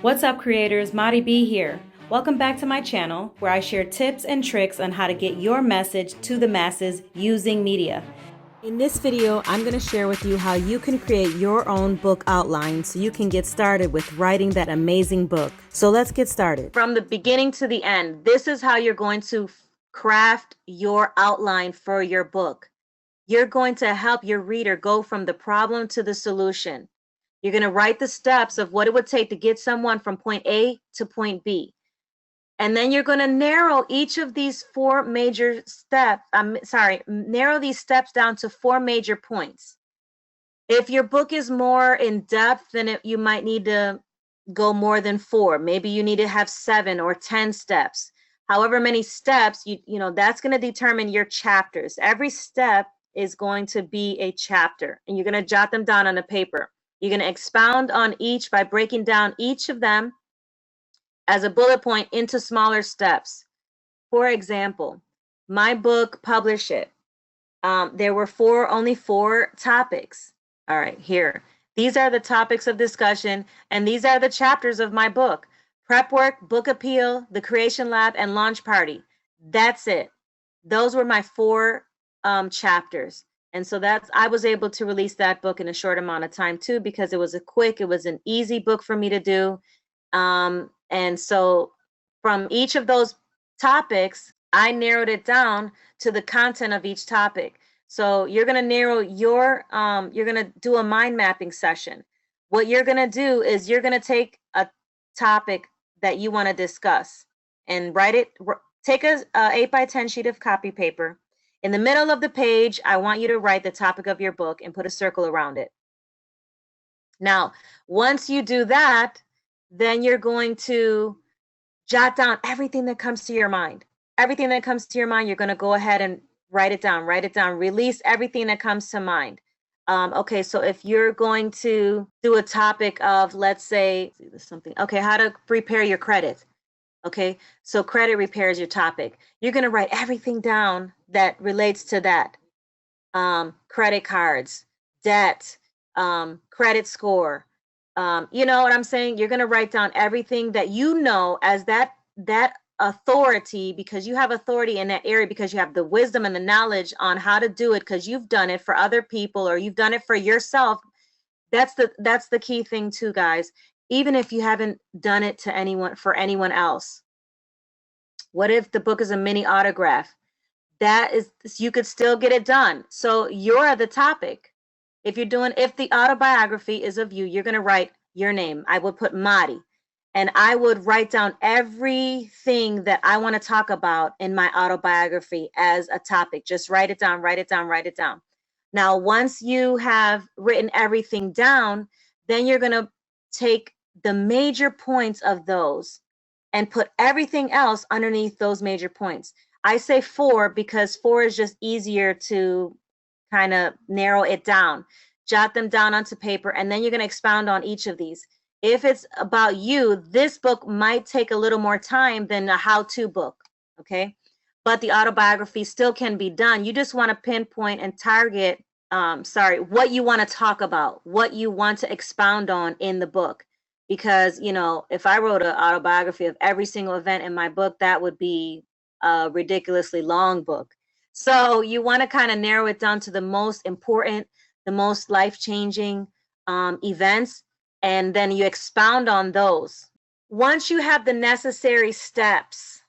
What's up, creators? Madi B here. Welcome back to my channel where I share tips and tricks on how to get your message to the masses using media. In this video, I'm going to share with you how you can create your own book outline so you can get started with writing that amazing book. So let's get started. From the beginning to the end, this is how you're going to craft your outline for your book. You're going to help your reader go from the problem to the solution. You're going to write the steps of what it would take to get someone from point A to point B. And then you're going to narrow each of these four major steps. Narrow these steps down to four major points. If your book is more in depth, then you might need to go more than four. Maybe you need to have 7 or 10 steps. However many steps, that's going to determine your chapters. Every step is going to be a chapter, and you're going to jot them down on a paper. You're going to expound on each by breaking down each of them as a bullet point into smaller steps. For example, my book, Publish It, there were only four topics. All right, here. These are the topics of discussion, and these are the chapters of my book. Prep work, book appeal, the creation lab, and launch party. That's it. Those were my four chapters. And so I was able to release that book in a short amount of time too, because it was an easy book for me to do. And so from each of those topics, I narrowed it down to the content of each topic. So you're going to narrow you're going to do a mind mapping session. What you're going to do is you're going to take a topic that you want to discuss and take a 8x10 sheet of copy paper. In the middle of the page, I want you to write the topic of your book and put a circle around it. Now, once you do that, then you're going to jot down everything that comes to your mind. Everything that comes to your mind, you're going to go ahead and write it down, release everything that comes to mind. Okay, so if you're going to do a topic of, let's say, how to prepare your credit. Okay, so credit repair is your topic. You're going to write everything down that relates to that. Credit cards, debt, credit score. You know what I'm saying? You're going to write down everything that you know as that authority, because you have authority in that area, because you have the wisdom and the knowledge on how to do it, because you've done it for other people or you've done it for yourself. That's the key thing too, guys. Even if you haven't done it for anyone else. What if the book is a mini autograph? You could still get it done. So you're the topic. If the autobiography is of you, you're going to write your name. I would put Madi, and I would write down everything that I want to talk about in my autobiography as a topic. Just write it down. Now, once you have written everything down, then you're going to take the major points of those and put everything else underneath those major points. I say 4 because 4 is just easier to kind of narrow it down. Jot them down onto paper, and then you're going to expound on each of these. If it's about you, this book might take a little more time than a how-to book, okay? But the autobiography still can be done. You just want to pinpoint and target, what you want to talk about, what you want to expound on in the book. Because, if I wrote an autobiography of every single event in my book, that would be a ridiculously long book. So you want to kind of narrow it down to the most important, the most life-changing events, and then you expound on those. Once you have the necessary steps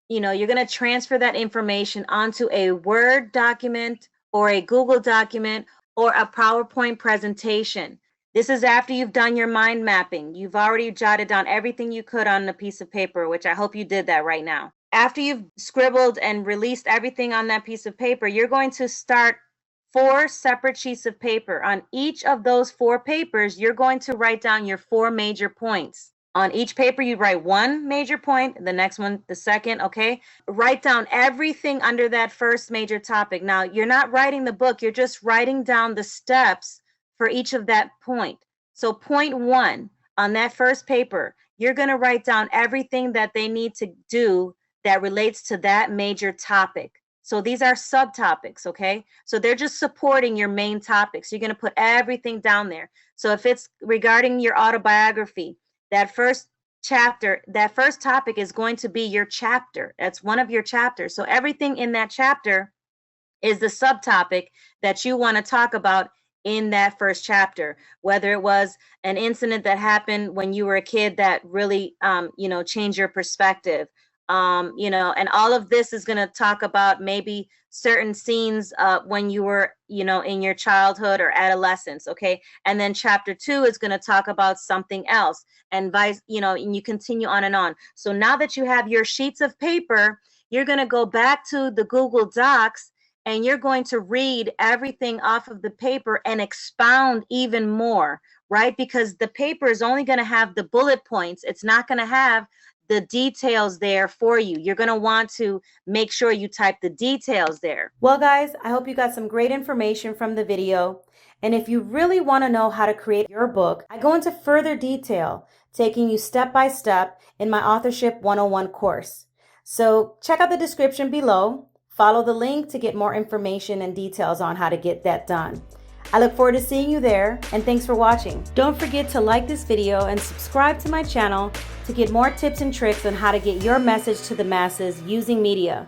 you're going to transfer that information onto a Word document or a Google document or a PowerPoint presentation. This is after you've done your mind mapping. You've already jotted down everything you could on a piece of paper, which I hope you did that right now. After you've scribbled and released everything on that piece of paper, you're going to start 4 separate sheets of paper. On each of those 4 papers, you're going to write down your 4 major points. On each paper, you write 1 major point, the next one, the second, okay? Write down everything under that first major topic. Now, you're not writing the book, you're just writing down the steps for each of that point. So point 1, on that first paper, you're going to write down everything that they need to do that relates to that major topic. So these are subtopics, okay? So they're just supporting your main topics. You're going to put everything down there. So if it's regarding your autobiography, that first chapter, that first topic is going to be your chapter. That's one of your chapters. So everything in that chapter is the subtopic that you want to talk about in that first chapter, whether it was an incident that happened when you were a kid that really, changed your perspective. And all of this is going to talk about maybe certain scenes when you were, in your childhood or adolescence. Okay. And then chapter 2 is going to talk about something else, and and you continue on and on. So now that you have your sheets of paper, you're going to go back to the Google Docs, and you're going to read everything off of the paper and expound even more, right? Because the paper is only going to have the bullet points. It's not going to have the details there for you. You're going to want to make sure you type the details there. Well, guys, I hope you got some great information from the video. And if you really want to know how to create your book, I go into further detail, taking you step by step in my Authorship 101 course. So check out the description below. Follow the link to get more information and details on how to get that done. I look forward to seeing you there, and thanks for watching. Don't forget to like this video and subscribe to my channel to get more tips and tricks on how to get your message to the masses using media.